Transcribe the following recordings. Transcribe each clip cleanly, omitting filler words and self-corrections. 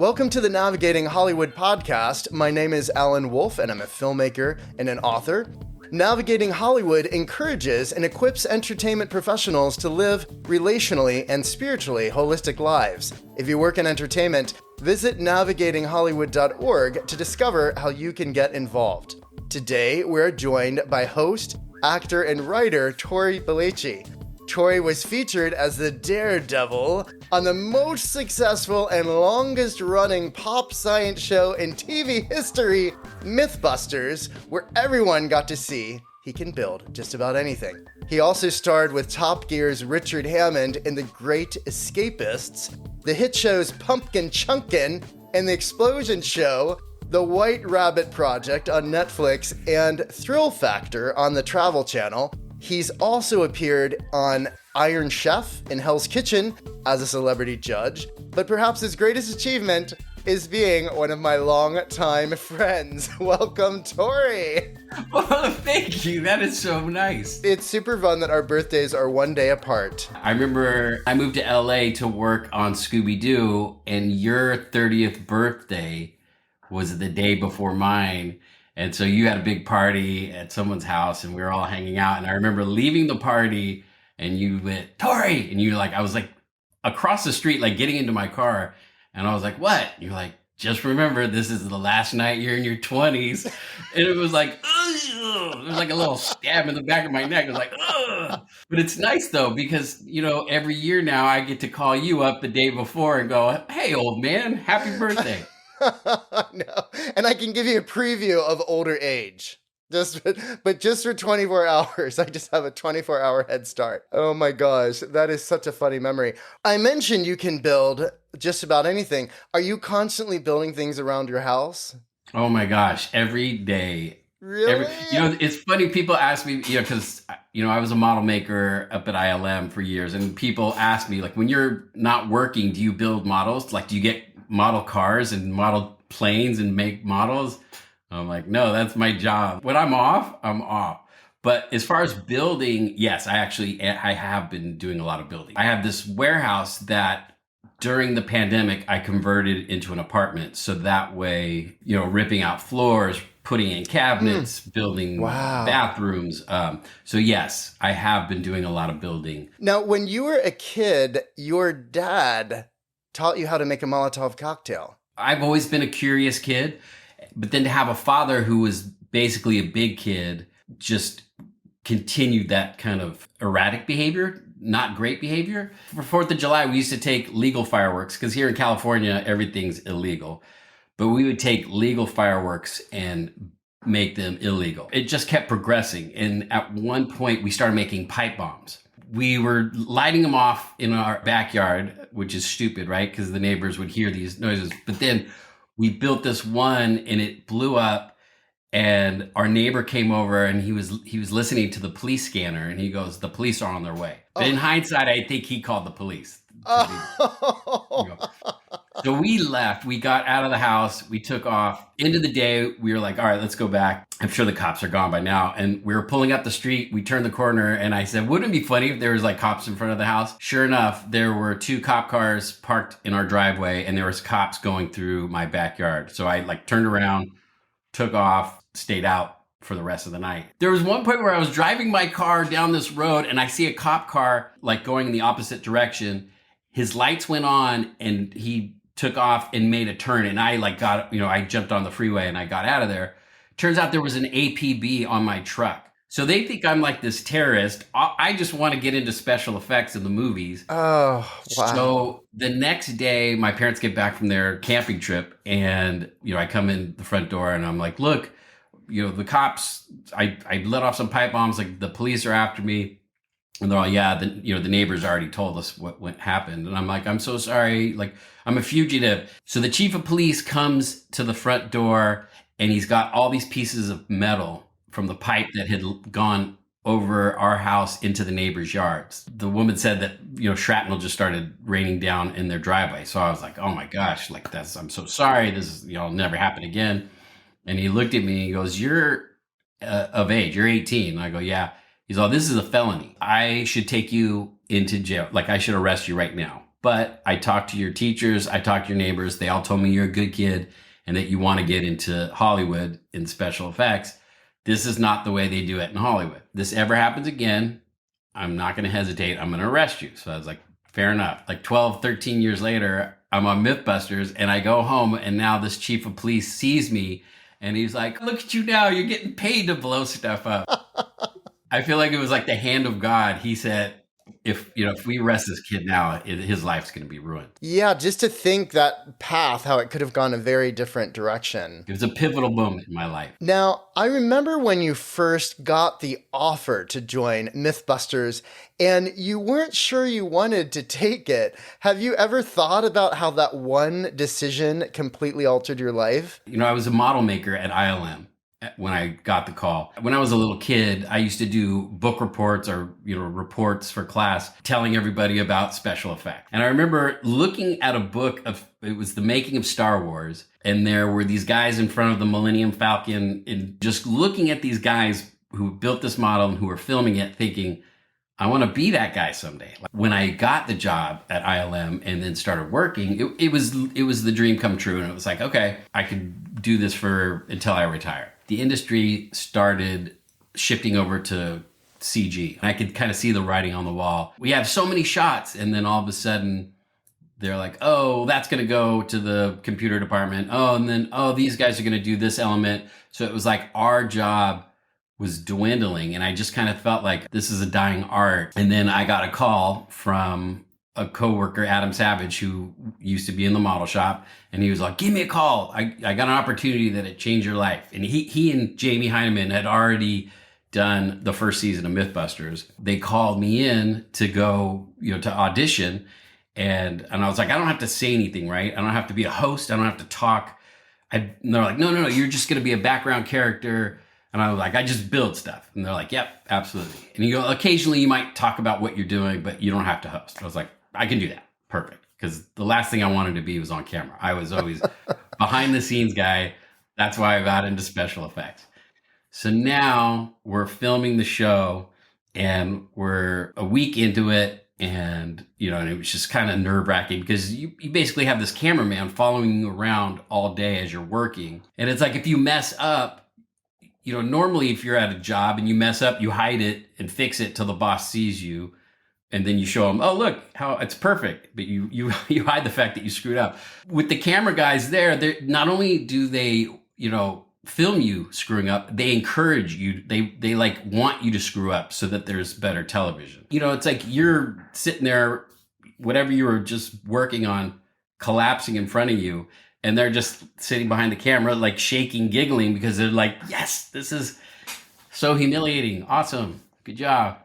Welcome to the Navigating Hollywood podcast. My name is Alan Wolf, and I'm a filmmaker and an author. Navigating Hollywood encourages and equips entertainment professionals to live relationally and spiritually holistic lives. If you work in entertainment, visit navigatinghollywood.org to discover how you can get involved. Today, we're joined by host, actor, and writer Tory Belleci. Tory was featured as the daredevil on the most successful and longest-running pop science show in TV history, Mythbusters, where everyone got to see he can build just about anything. He also starred with Top Gear's Richard Hammond in The Great Escapists, the hit shows Pumpkin Chunkin', and The Explosion Show, The White Rabbit Project on Netflix, and Thrill Factor on the Travel Channel. He's also appeared on Iron Chef and Hell's Kitchen as a celebrity judge, but perhaps his greatest achievement is being one of my longtime friends. Welcome, Tory! Well, thank you. That is so nice. It's super fun that our birthdays are one day apart. I remember I moved to LA to work on Scooby-Doo, and your 30th birthday was the day before mine. And so you had a big party at someone's house and we were all hanging out. And I remember leaving the party and you went, Tory! And you I was across the street, getting into my car. And I was like, what? And you're like, just remember, this is the last night you're in your 20s. And it was like, ugh! It was like a little stab in the back of my neck. It was like, ugh! But it's nice though, because, every year now I get to call you up the day before and go, hey, old man, happy birthday. No, and I can give you a preview of older age. Just for 24 hours. I just have a 24-hour head start. Oh my gosh, that is such a funny memory. I mentioned you can build just about anything. Are you constantly building things around your house? Oh my gosh, every day. Really? It's funny, people ask me, because, I was a model maker up at ILM for years, and people ask me, when you're not working, do you build models? Do you get model cars and model planes and make models? I'm like, no, that's my job. When I'm off, I'm off. But as far as building, yes, I have been doing a lot of building. I have this warehouse that during the pandemic, I converted into an apartment. So that way, ripping out floors, putting in cabinets, building bathrooms. So yes, I have been doing a lot of building. Now, when you were a kid, your dad taught you how to make a Molotov cocktail. I've always been a curious kid, but then to have a father who was basically a big kid just continued that kind of erratic behavior, not great behavior. For 4th of July, we used to take legal fireworks because here in California, everything's illegal. But we would take legal fireworks and make them illegal. It just kept progressing. And at one point, we started making pipe bombs. We were lighting them off in our backyard, which is stupid, right? Because the neighbors would hear these noises. But then we built this one and it blew up, and our neighbor came over and he was listening to the police scanner and he goes, the police are on their way. But in hindsight, I think he called the police. So we left, we got out of the house, we took off. End of the day, we were like, all right, let's go back. I'm sure the cops are gone by now. And we were pulling up the street, we turned the corner and I said, wouldn't it be funny if there was cops in front of the house? Sure enough, there were 2 cop cars parked in our driveway and there was cops going through my backyard. So I turned around, took off, stayed out for the rest of the night. There was one point where I was driving my car down this road and I see a cop car going in the opposite direction. His lights went on and he took off and made a turn, and I I jumped on the freeway and I got out of there. Turns out there was an APB on my truck. So they think I'm this terrorist. I just want to get into special effects in the movies. Oh, wow. So the next day, my parents get back from their camping trip and, I come in the front door and I'm like, look, the cops, I let off some pipe bombs, the police are after me. And they're all, yeah, the neighbors already told us what happened. And I'm like, I'm so sorry. I'm a fugitive. So the chief of police comes to the front door and he's got all these pieces of metal from the pipe that had gone over our house into the neighbors' yards. The woman said that, shrapnel just started raining down in their driveway. So I was like, oh my gosh, I'm so sorry. This is, never happen again. And he looked at me and he goes, you're of age, you're 18. And I go, yeah. He's all, this is a felony. I should take you into jail. I should arrest you right now. But I talked to your teachers, I talked to your neighbors. They all told me you're a good kid and that you want to get into Hollywood in special effects. This is not the way they do it in Hollywood. This ever happens again, I'm not going to hesitate. I'm going to arrest you. So I was like, fair enough. Like 12, 13 years later, I'm on Mythbusters and I go home and now this chief of police sees me and he's like, look at you now. You're getting paid to blow stuff up. I feel like it was like the hand of God. He said, if we arrest this kid now, his life's going to be ruined. Yeah, just to think that path, how it could have gone a very different direction. It was a pivotal moment in my life. Now, I remember when you first got the offer to join Mythbusters and you weren't sure you wanted to take it. Have you ever thought about how that one decision completely altered your life? I was a model maker at ILM. When I got the call. When I was a little kid, I used to do book reports or, reports for class telling everybody about special effects. And I remember looking at a book it was the making of Star Wars. And there were these guys in front of the Millennium Falcon and just looking at these guys who built this model and who were filming it thinking, I want to be that guy someday. When I got the job at ILM and then started working, it was the dream come true. And it was like, okay, I could do this until I retire. The industry started shifting over to CG. And I could kind of see the writing on the wall. We have so many shots. And then all of a sudden they're like, oh, that's going to go to the computer department. Oh, and then, these guys are going to do this element. So it was like our job was dwindling. And I just kind of felt like this is a dying art. And then I got a call from a coworker, Adam Savage, who used to be in the model shop. And he was like, give me a call. I got an opportunity that had changed your life. And he and Jamie Heineman had already done the first season of Mythbusters. They called me in to go, to audition. And I was like, I don't have to say anything, right? I don't have to be a host. I don't have to talk. And they're like, no, you're just going to be a background character. And I was like, I just build stuff. And they're like, yep, absolutely. And you go, occasionally you might talk about what you're doing, but you don't have to host. I was like, I can do that. Perfect. Because the last thing I wanted to be was on camera. I was always behind the scenes guy. That's why I got into special effects. So now we're filming the show and we're a week into it. And, and it was just kind of nerve wracking because you basically have this cameraman following you around all day as you're working. And it's like, if you mess up, normally if you're at a job and you mess up, you hide it and fix it till the boss sees you. And then you show them, oh, look, how it's perfect. But you hide the fact that you screwed up. With the camera guys there, not only do they, film you screwing up, they encourage you. They like want you to screw up so that there's better television. It's like you're sitting there, whatever you were just working on, collapsing in front of you. And they're just sitting behind the camera, like shaking, giggling because they're like, yes, this is so humiliating. Awesome. Good job.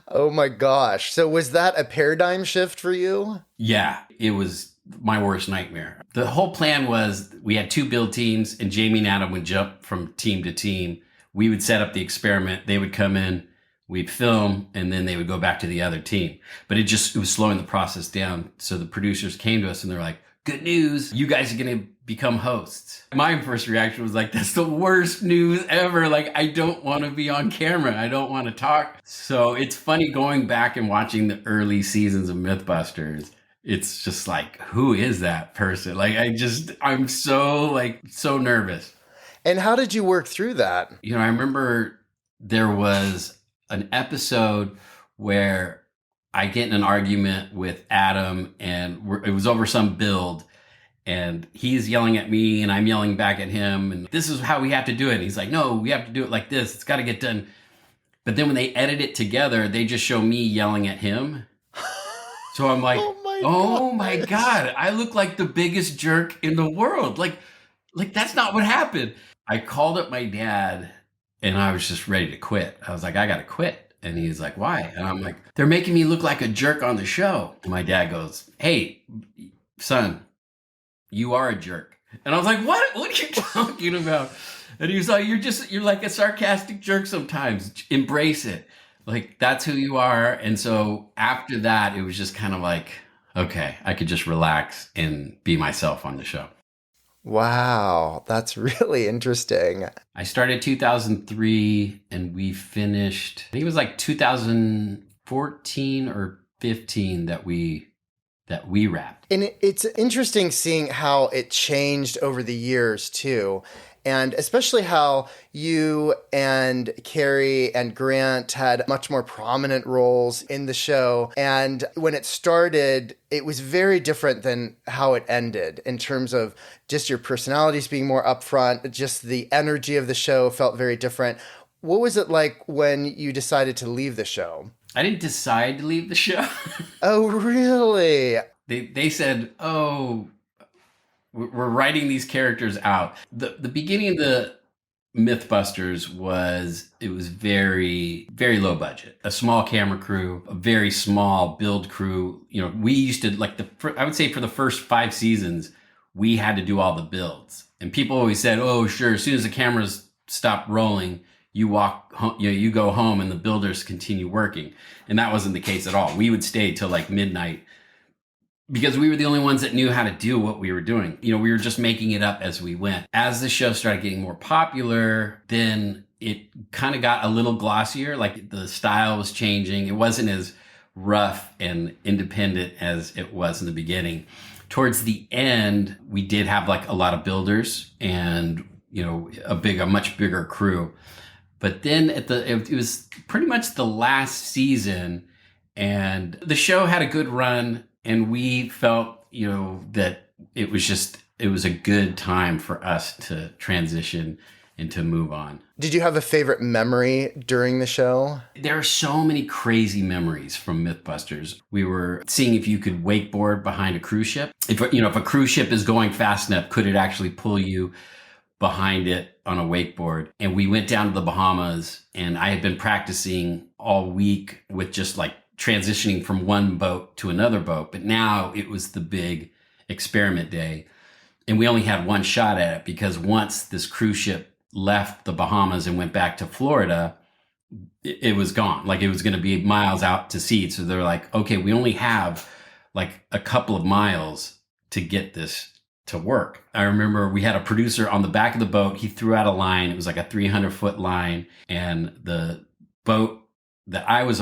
Oh my gosh. So was that a paradigm shift for you? Yeah, it was my worst nightmare. The whole plan was we had 2 build teams and Jamie and Adam would jump from team to team. We would set up the experiment. They would come in, we'd film, and then they would go back to the other team. But it was slowing the process down. So the producers came to us and they're like, good news, you guys are going to become hosts. My first reaction was like, that's the worst news ever. Like, I don't want to be on camera. I don't want to talk. So it's funny going back and watching the early seasons of Mythbusters. It's just like, who is that person? Like, I'm so nervous. And how did you work through that? I remember there was an episode where I get in an argument with Adam and it was over some build and he's yelling at me and I'm yelling back at him. And this is how we have to do it. And he's like, no, we have to do it like this. It's got to get done. But then when they edit it together, they just show me yelling at him. So I'm like, oh my God, I look like the biggest jerk in the world. Like that's not what happened. I called up my dad and I was just ready to quit. I was like, I got to quit. And he's like, why? And I'm like, they're making me look like a jerk on the show. And my dad goes, hey, son, you are a jerk. And I was like, what? What are you talking about? And he was like, you're like a sarcastic jerk sometimes. Embrace it. Like, that's who you are. And so after that, it was just kind of like, okay, I could just relax and be myself on the show. Wow, that's really interesting. I started 2003 and we finished, I think it was like 2014 or 15 that we wrapped. And it's interesting seeing how it changed over the years too. And especially how you and Carrie and Grant had much more prominent roles in the show. And when it started, it was very different than how it ended in terms of just your personalities being more upfront. Just the energy of the show felt very different. What was it like when you decided to leave the show? I didn't decide to leave the show. Oh, really? They said, "Oh, we're writing these characters out." The beginning of the Mythbusters was very, very low budget, a small camera crew, a very small build crew. You know, we used to I would say for the first 5 seasons, we had to do all the builds, and people always said, "Oh, sure, as soon as the cameras stop rolling, you walk home, you go home, and the builders continue working." And that wasn't the case at all. We would stay till like midnight, because we were the only ones that knew how to do what we were doing. You know, we were just making it up as we went. As the show started getting more popular, then it kind of got a little glossier. Like the style was changing. It wasn't as rough and independent as it was in the beginning. Towards the end, we did have like a lot of builders and, you know, a much bigger crew. But then it was pretty much the last season, and the show had a good run. And we felt, you know, that it was a good time for us to transition and to move on. Did you have a favorite memory during the show? There are so many crazy memories from Mythbusters. We were seeing if you could wakeboard behind a cruise ship. If a cruise ship is going fast enough, could it actually pull you behind it on a wakeboard? And we went down to the Bahamas, and I had been practicing all week with just like transitioning from one boat to another boat. But now it was the big experiment day, and we only had one shot at it, because once this cruise ship left the Bahamas and went back to Florida, it was gone. Like it was going to be miles out to sea. So they're like, okay, we only have like a couple of miles to get this to work. I remember we had a producer on the back of the boat. He threw out a line. It was like a 300-foot line, and the boat that I was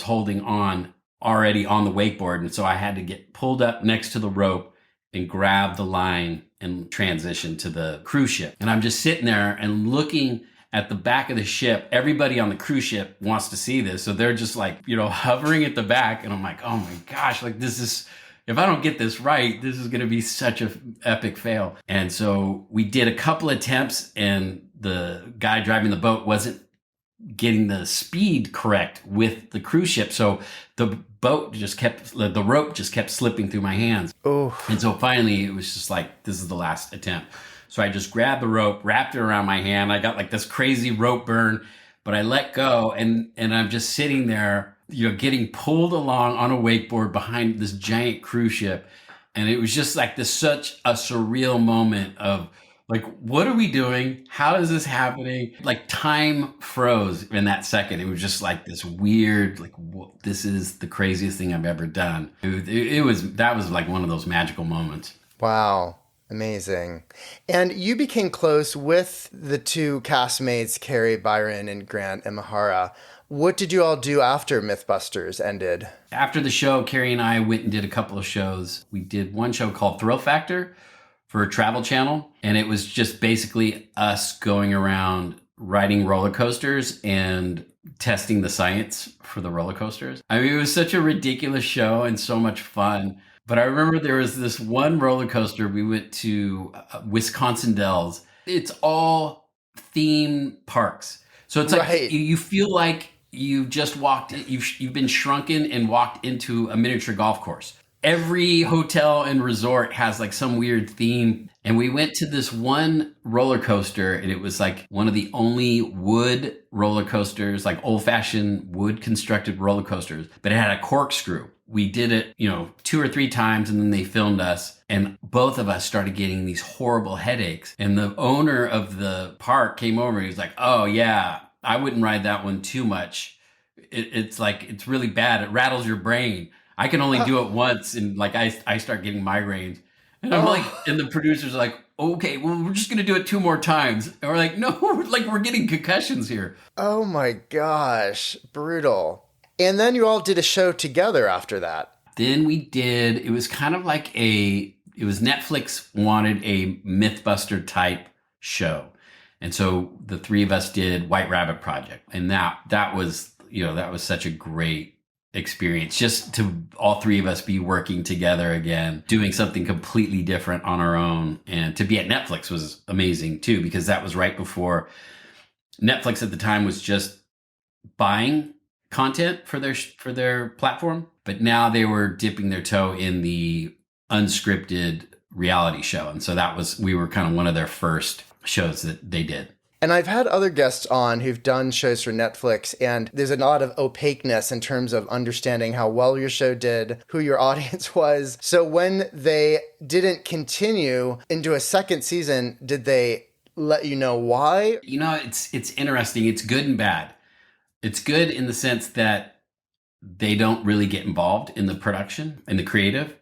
holding on already on the wakeboard. And so I had to get pulled up next to the rope and grab the line and transition to the cruise ship. And I'm just sitting there and looking at the back of the ship. Everybody on the cruise ship wants to see this. So they're just like, you know, hovering at the back. And I'm like, oh my gosh, like if I don't get this right, this is going to be such an epic fail. And so we did a couple attempts, and the guy driving the boat wasn't getting the speed correct with the cruise ship. So the rope just kept slipping through my hands. Oh. And so finally it was just like, this is the last attempt. So I just grabbed the rope, wrapped it around my hand. I got like this crazy rope burn, but I let go, and I'm just sitting there, you know, getting pulled along on a wakeboard behind this giant cruise ship. And it was just like such a surreal moment of like, what are we doing? How is this happening? Like time froze in that second. It was just like this weird, like, this is the craziest thing I've ever done. That was like one of those magical moments. Wow. Amazing. And you became close with the two castmates, Carrie, Byron, and Grant Imahara. What did you all do after Mythbusters ended? After the show, Carrie and I went and did a couple of shows. We did one show called Thrill Factor for Travel Channel, and it was just basically us going around riding roller coasters and testing the science for the roller coasters. I mean, it was such a ridiculous show and so much fun. But I remember there was this one roller coaster. We went to Wisconsin Dells. It's all theme parks. So it's like Right. you feel like you've just you've been shrunken and walked into a miniature golf course. Every hotel and resort has like some weird theme. And we went to this one roller coaster, and it was like one of the only wood roller coasters, like old fashioned wood constructed roller coasters, but it had a corkscrew. We did it, 2 or 3 times, and then they filmed us, and both of us started getting these horrible headaches. And the owner of the park came over, and he was like, oh yeah, I wouldn't ride that one too much. It's really bad. It rattles your brain. I can only do it once, and like I start getting migraines. And I'm like, and the producers are like, okay, well, we're just going to do it 2 more times. And we're like, no, we're getting concussions here. Oh my gosh. Brutal. And then you all did a show together after that. Then we did, it was kind of like it was Netflix wanted a Mythbuster type show. And so the three of us did White Rabbit Project. And that was, that was such a great experience, just to all three of us be working together again, doing something completely different on our own. And to be at Netflix was amazing too, because that was right before Netflix at the time was just buying content for their platform, but now they were dipping their toe in the unscripted reality show. And so we were kind of one of their first shows that they did. And I've had other guests on who've done shows for Netflix, and there's a lot of opaqueness in terms of understanding how well your show did, who your audience was. So when they didn't continue into a second season, did they let you know why? It's interesting. It's good and bad. It's good in the sense that they don't really get involved in the production and the creative.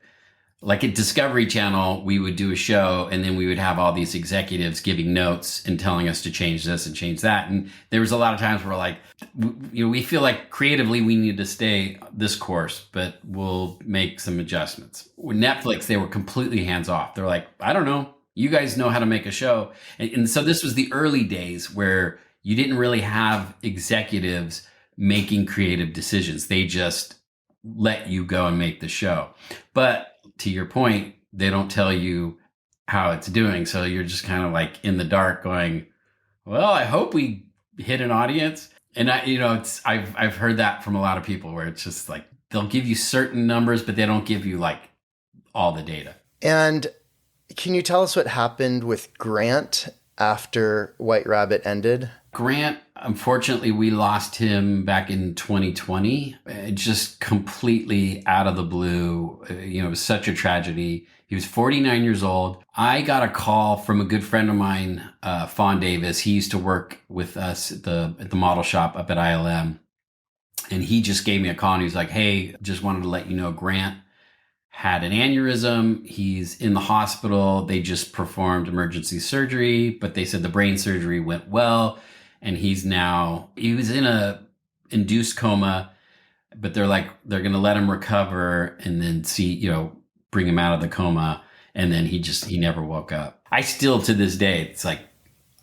Like at Discovery Channel, we would do a show and then we would have all these executives giving notes and telling us to change this and change that. And there was a lot of times where like, we feel like creatively we need to stay this course, but we'll make some adjustments. With Netflix, they were completely hands off. They're like, I don't know. You guys know how to make a show. And so this was the early days where you didn't really have executives making creative decisions. They just let you go and make the show. But to your point, they don't tell you how it's doing. So you're just kind of like in the dark going, well, I hope we hit an audience. And I've heard that from a lot of people where it's just like, they'll give you certain numbers, but they don't give you like all the data. And can you tell us what happened with Grant after White Rabbit ended? Grant, unfortunately, we lost him back in 2020, just completely out of the blue. It was such a tragedy. He was 49 years old. I got a call from a good friend of mine, Fawn Davis. He used to work with us at the model shop up at ILM. And he just gave me a call and he was like, hey, just wanted to let you know Grant had an aneurysm. He's in the hospital. They just performed emergency surgery, but they said the brain surgery went well. And he was in a induced coma, but they're going to let him recover and then bring him out of the coma. And then he never woke up. I still, to this day, it's like,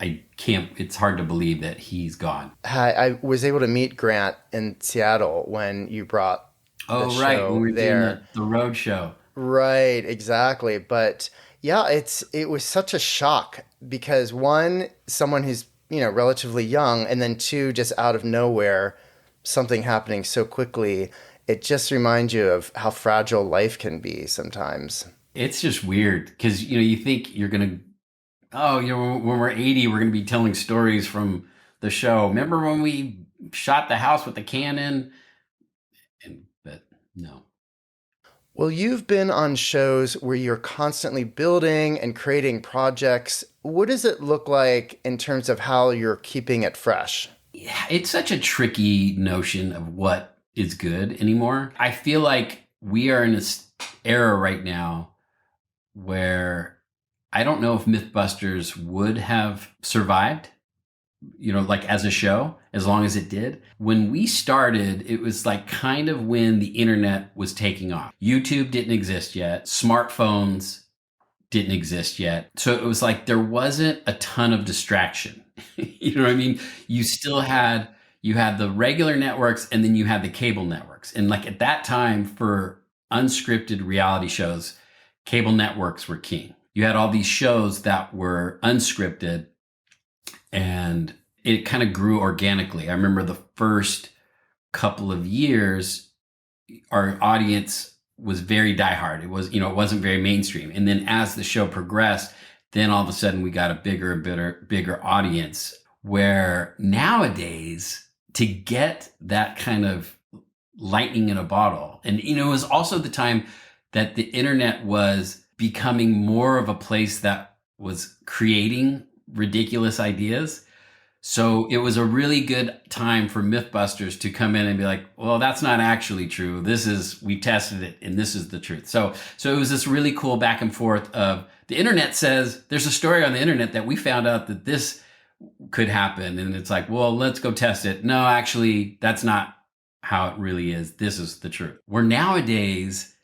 it's hard to believe that he's gone. I was able to meet Grant in Seattle when you brought the show when we were there. doing the road show. Right, exactly. But yeah, it was such a shock because one, someone who's relatively young, and then two, just out of nowhere, something happening so quickly. It just reminds you of how fragile life can be sometimes. It's just weird because, you think you're going to, when we're 80, we're going to be telling stories from the show. Remember when we shot the house with the cannon? But no. Well, you've been on shows where you're constantly building and creating projects. What does it look like in terms of how you're keeping it fresh? Yeah, it's such a tricky notion of what is good anymore. I feel like we are in this era right now where I don't know if Mythbusters would have survived, like as a show, as long as it did. When we started, it was like kind of when the internet was taking off. YouTube didn't exist yet. Smartphones didn't exist yet. So it was like there wasn't a ton of distraction. You know what I mean? You had the regular networks and then you had the cable networks. And like at that time for unscripted reality shows, cable networks were king. You had all these shows that were unscripted and it kind of grew organically. I remember the first couple of years, our audience was very diehard. It was, it wasn't very mainstream. And then as the show progressed, then all of a sudden we got a bigger and bigger audience, where nowadays to get that kind of lightning in a bottle. And, it was also the time that the internet was becoming more of a place that was creating ridiculous ideas. So it was a really good time for Mythbusters to come in and be like, well, that's not actually true. We tested it and this is the truth. So it was this really cool back and forth of the internet says there's a story on the internet that we found out that this could happen. And it's like, well, let's go test it. No, actually, that's not how it really is. This is the truth. Where nowadays,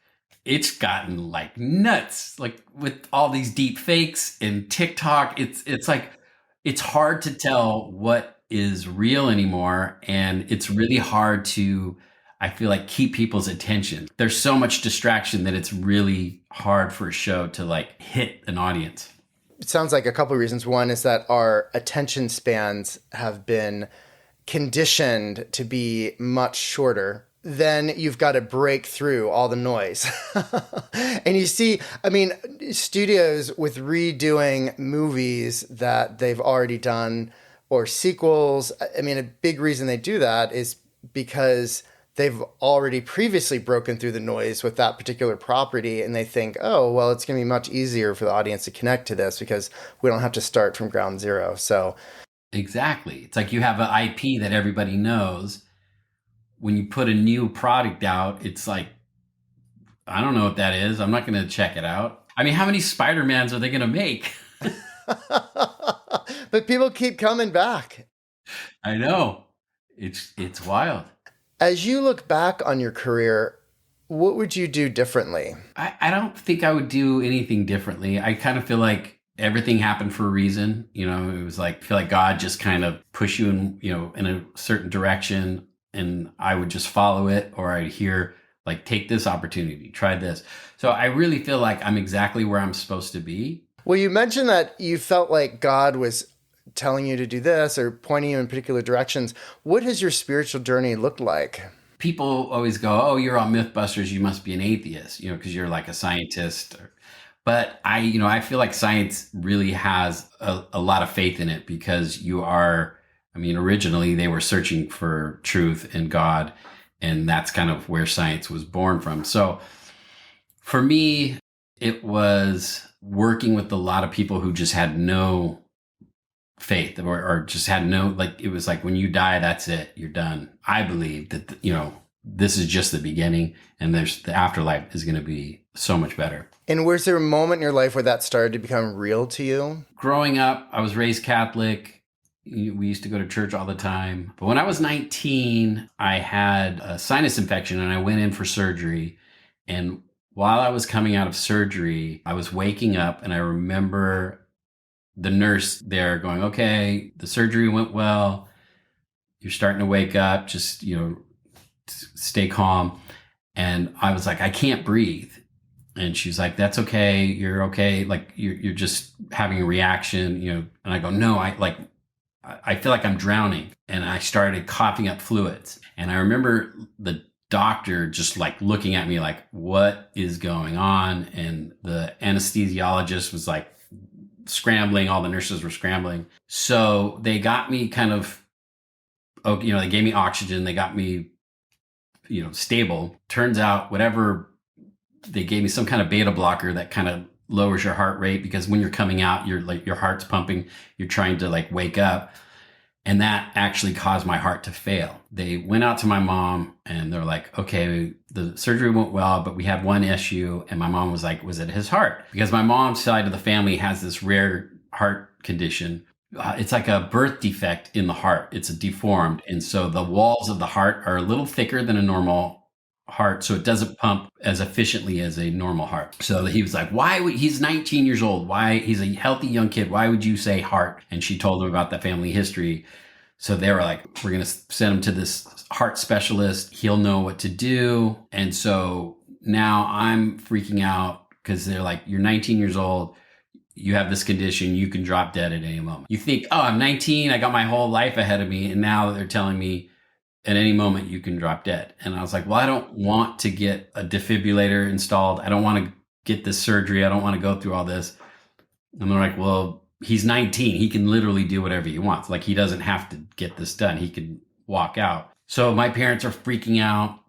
it's gotten like nuts, like with all these deep fakes and TikTok. It's like, it's hard to tell what is real anymore. And it's really hard to, I feel like, keep people's attention. There's so much distraction that it's really hard for a show to like hit an audience. It sounds like a couple of reasons. One is that our attention spans have been conditioned to be much shorter. Then you've got to break through all the noise. And you see, I mean, studios with redoing movies that they've already done or sequels. I mean, a big reason they do that is because they've already previously broken through the noise with that particular property, and they think, oh, well, it's going to be much easier for the audience to connect to this because we don't have to start from ground zero. So exactly. It's like you have an IP that everybody knows. When you put a new product out, it's like, I don't know what that is. I'm not going to check it out. I mean, how many Spider-Mans are they going to make? But people keep coming back. I know. It's wild. As you look back on your career, what would you do differently? I don't think I would do anything differently. I kind of feel like everything happened for a reason. You know, it was like, I feel like God just kind of push you in, you know, in a certain direction, and I would just follow it, or I'd hear like, take this opportunity, try this. So I really feel like I'm exactly where I'm supposed to be. Well, you mentioned that you felt like God was telling you to do this or pointing you in particular directions. What has your spiritual journey looked like? People always go, oh, you're on Mythbusters, you must be an atheist, you know, because you're like a scientist. But I feel like science really has a lot of faith in it, because you are, I mean, originally they were searching for truth and God, and that's kind of where science was born from. So for me, it was working with a lot of people who just had no faith, or just had no, like, it was like, when you die, that's it, you're done. I believe that, this is just the beginning, and there's the afterlife is going to be so much better. And was there a moment in your life where that started to become real to you? Growing up, I was raised Catholic. We used to go to church all the time. But when I was 19, I had a sinus infection, and I went in for surgery. And while I was coming out of surgery, I was waking up, and I remember the nurse there going, okay, the surgery went well. You're starting to wake up. Just, stay calm. And I was like, I can't breathe. And she's like, that's okay. You're okay. Like, you're just having a reaction, and I go, no, I feel like I'm drowning. And I started coughing up fluids. And I remember the doctor just like looking at me like, what is going on? And the anesthesiologist was like scrambling. All the nurses were scrambling. So they got me kind of, they gave me oxygen. They got me, stable. Turns out whatever, they gave me some kind of beta blocker that kind of lowers your heart rate, because when you're coming out, you're like, your heart's pumping, you're trying to like wake up. And that actually caused my heart to fail. They went out to my mom, and they're like, okay, the surgery went well, but we have one issue. And my mom was like, was it his heart? Because my mom's side of the family has this rare heart condition. It's like a birth defect in the heart. It's a deformed. And so the walls of the heart are a little thicker than a normal heart. So it doesn't pump as efficiently as a normal heart. So he was like, he's 19 years old. Why? He's a healthy young kid. Why would you say heart? And she told him about the family history. So they were like, we're going to send him to this heart specialist. He'll know what to do. And so now I'm freaking out, because they're like, you're 19 years old. You have this condition. You can drop dead at any moment. You think, oh, I'm 19. I got my whole life ahead of me. And now they're telling me at any moment you can drop dead. And I was like, well, I don't want to get a defibrillator installed. I don't want to get this surgery. I don't want to go through all this. And they're like, well, he's 19. He can literally do whatever he wants. Like, he doesn't have to get this done. He can walk out. So my parents are freaking out.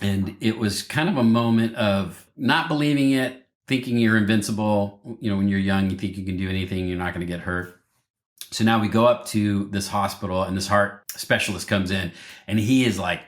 And it was kind of a moment of not believing it, thinking you're invincible. When you're young, you think you can do anything. You're not going to get hurt. So now we go up to this hospital, and this heart specialist comes in, and he is like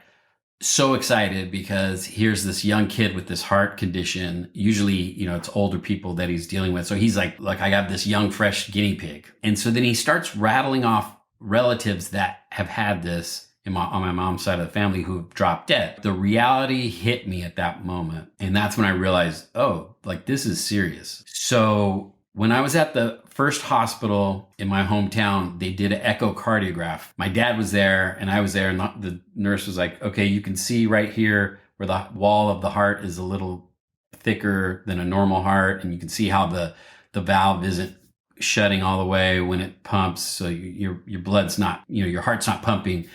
so excited, because here's this young kid with this heart condition. Usually, it's older people that he's dealing with. So he's like, I got this young, fresh guinea pig. And so then he starts rattling off relatives that have had this on my mom's side of the family who dropped dead. The reality hit me at that moment. And that's when I realized, oh, like this is serious. So when I was at the first hospital in my hometown, they did an echocardiograph. My dad was there and I was there, and the nurse was like, okay, you can see right here where the wall of the heart is a little thicker than a normal heart. And you can see how the valve isn't shutting all the way when it pumps. So your blood's not, your heart's not pumping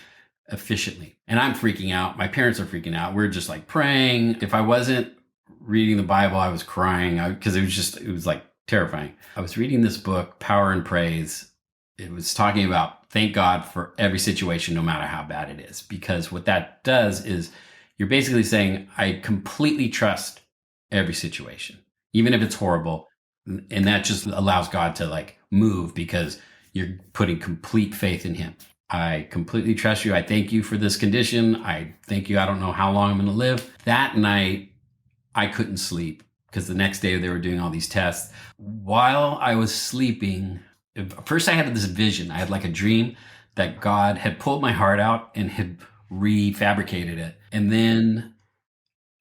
efficiently. And I'm freaking out. My parents are freaking out. We're just like praying. If I wasn't reading the Bible, I was crying because it was like terrifying. I was reading this book, Power and Praise. It was talking about thank God for every situation, no matter how bad it is. Because what that does is you're basically saying, I completely trust every situation, even if it's horrible. And that just allows God to like move because you're putting complete faith in him. I completely trust you. I thank you for this condition. I thank you. I don't know how long I'm going to live. That night, I couldn't sleep because the next day they were doing all these tests. While I was sleeping, first I had this vision. I had like a dream that God had pulled my heart out and had refabricated it. And then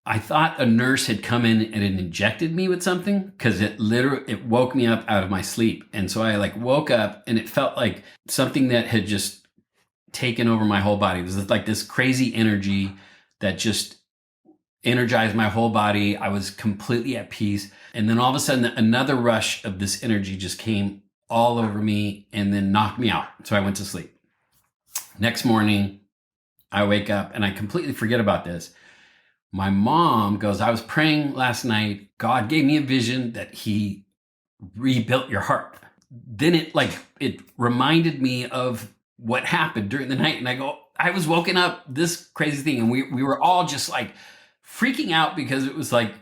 I thought a nurse had come in and had injected me with something because it woke me up out of my sleep. And so I like woke up and it felt like something that had just taken over my whole body. It was like this crazy energy that just energized my whole body. I was completely at peace. And then all of a sudden, another rush of this energy just came all over me and then knocked me out. So I went to sleep. Next morning, I wake up and I completely forget about this. My mom goes, I was praying last night. God gave me a vision that he rebuilt your heart. Then it reminded me of what happened during the night. And I go, I was woken up this crazy thing. And we were all just like freaking out because it was like,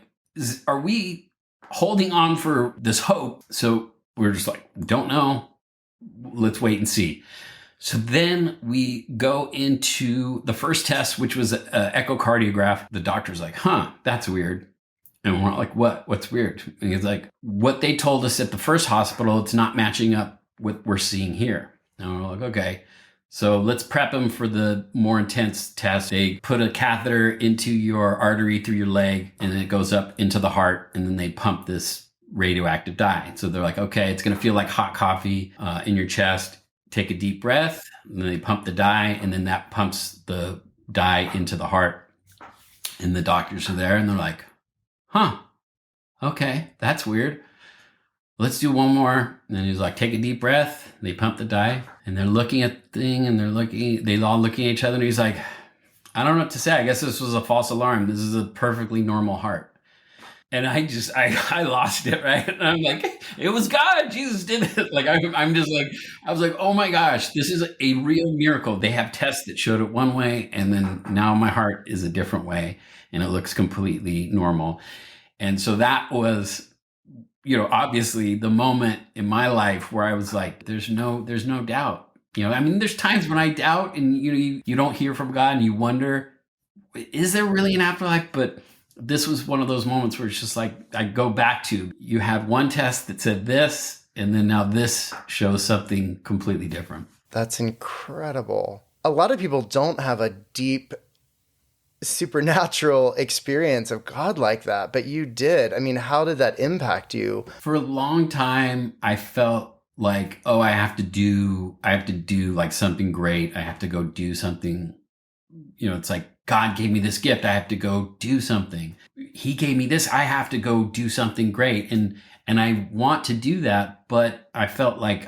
are we holding on for this hope? So we're just like, don't know. Let's wait and see. So then we go into the first test, which was an echocardiograph. The doctor's like, that's weird. And we're like, what's weird? And he's like, what they told us at the first hospital, it's not matching up with what we're seeing here. And we're like, okay, so let's prep them for the more intense test. They put a catheter into your artery through your leg and it goes up into the heart. And then they pump this radioactive dye. So they're like, okay, it's going to feel like hot coffee in your chest. Take a deep breath. And then they pump the dye and then that pumps the dye into the heart. And the doctors are there and they're like, okay, that's weird. Let's do one more. And then he's like, take a deep breath. They pump the dye and they're looking at the thing and they all looking at each other. And he's like, I don't know what to say. I guess this was a false alarm. This is a perfectly normal heart. And I lost it, right? And I'm like, it was God. Jesus did it. Like, I'm just like, I was like, oh my gosh, this is a real miracle. They have tests that showed it one way. And then now my heart is a different way and it looks completely normal. And so that was, obviously the moment in my life where I was like, there's no doubt. There's times when I doubt and you don't hear from God and you wonder, is there really an afterlife? But this was one of those moments where it's just like, I go back to, you had one test that said this, and then now this shows something completely different. That's incredible. A lot of people don't have a deep supernatural experience of God like that, but you did. How did that impact you? For a long time, I felt like, oh, I have to do like something great. I have to go do something. It's like, God gave me this gift. I have to go do something. He gave me this. I have to go do something great. And I want to do that, but I felt like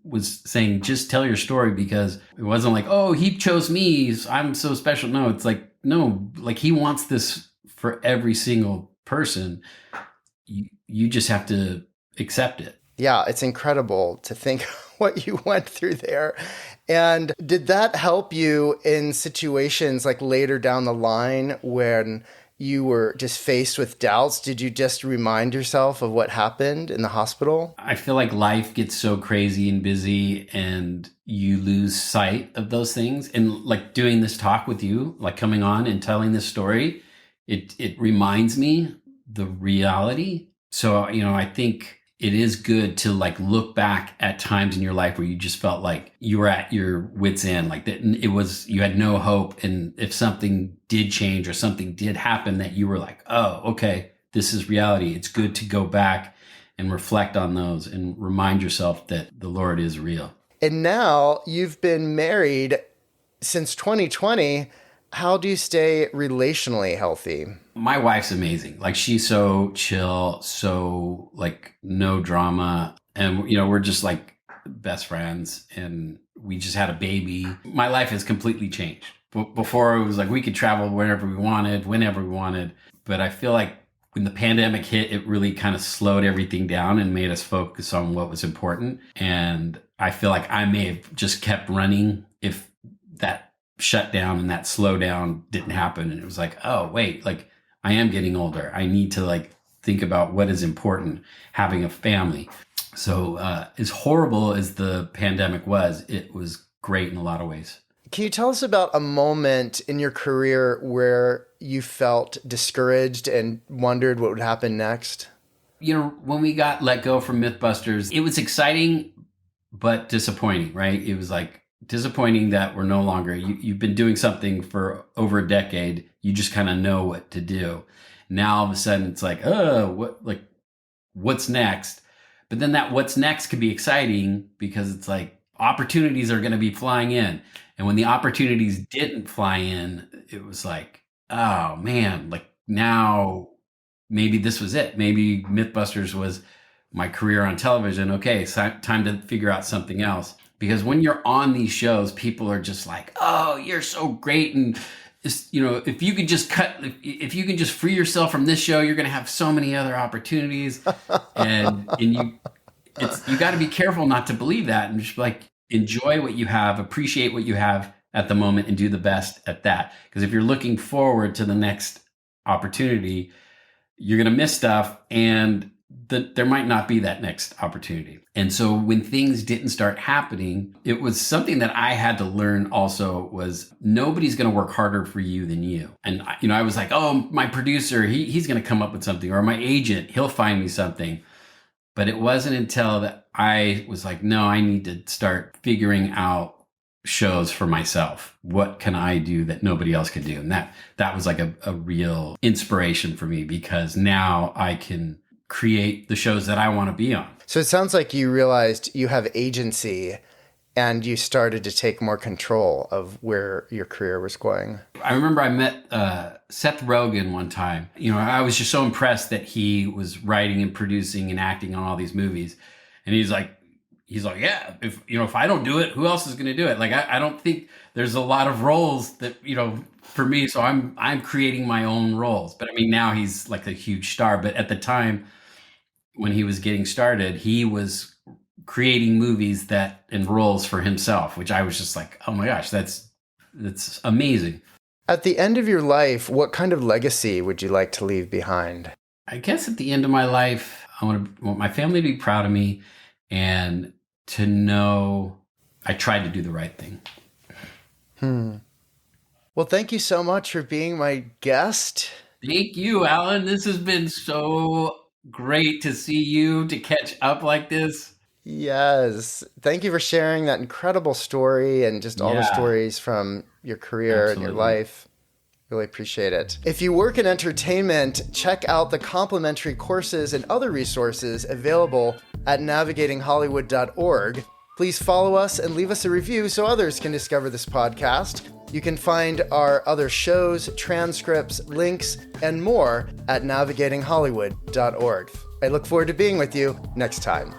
was saying, just tell your story, because it wasn't like, oh, he chose me, so I'm so special. No, it's like, no, like he wants this for every single person. You just have to accept it. Yeah, it's incredible to think what you went through there. And did that help you in situations like later down the line when you were just faced with doubts? Did you just remind yourself of what happened in the hospital? I feel like life gets so crazy and busy and you lose sight of those things. And like doing this talk with you, like coming on and telling this story, it reminds me the reality. So, I think it is good to like look back at times in your life where you just felt like you were at your wit's end, like that you had no hope. And if something did change or something did happen, that you were like, oh, okay, this is reality. It's good to go back and reflect on those and remind yourself that the Lord is real. And now you've been married since 2020. How do you stay relationally healthy? My wife's amazing. Like, she's so chill, so like no drama. And, we're just like best friends, and we just had a baby. My life has completely changed. Before it was like we could travel wherever we wanted, whenever we wanted. But I feel like when the pandemic hit, it really kind of slowed everything down and made us focus on what was important. And I feel like I may have just kept running if that shutdown and that slowdown didn't happen. And it was like, oh, wait, like I am getting older. I need to like think about what is important, having a family. So as horrible as the pandemic was, it was great in a lot of ways. Can you tell us about a moment in your career where you felt discouraged and wondered what would happen next? When we got let go from Mythbusters, it was exciting, but disappointing, right? It was like disappointing that we're no longer, you've been doing something for over a decade. You just kind of know what to do. Now all of a sudden it's like, what's next? But then that what's next can be exciting because it's like opportunities are going to be flying in. And when the opportunities didn't fly in, it was like, oh man, like now maybe this was it. Maybe Mythbusters was my career on television. Okay, it's time to figure out something else. Because when you're on these shows, people are just like, oh, you're so great. And, if you could just if you can just free yourself from this show, you're going to have so many other opportunities. and you got to be careful not to believe that, and just like enjoy what you have, appreciate what you have at the moment, and do the best at that. Because if you're looking forward to the next opportunity, you're going to miss stuff, and there might not be that next opportunity. And so when things didn't start happening, it was something that I had to learn also, was nobody's going to work harder for you than you. And, I was like, oh, my producer, he's going to come up with something, or my agent, he'll find me something. But it wasn't until that I was like, no, I need to start figuring out shows for myself. What can I do that nobody else could do? And that was like a real inspiration for me, because now I can create the shows that I want to be on. So it sounds like you realized you have agency and you started to take more control of where your career was going. I remember I met Seth Rogen one time. I was just so impressed that he was writing and producing and acting on all these movies. And he's like, yeah, if I don't do it, who else is going to do it? Like, I don't think there's a lot of roles that, for me. So I'm creating my own roles. But I mean, now he's like a huge star. But at the time when he was getting started, he was creating movies and roles for himself, which I was just like, oh my gosh, that's amazing. At the end of your life, what kind of legacy would you like to leave behind? I guess at the end of my life, I want my family to be proud of me and to know I tried to do the right thing. Well, thank you so much for being my guest. Thank you, Alan. This has been so great to see you, to catch up like this. Yes. Thank you for sharing that incredible story and just all the stories from your career and your life. Really appreciate it. If you work in entertainment, check out the complimentary courses and other resources available at navigatinghollywood.org. Please follow us and leave us a review so others can discover this podcast. You can find our other shows, transcripts, links, and more at navigatinghollywood.org. I look forward to being with you next time.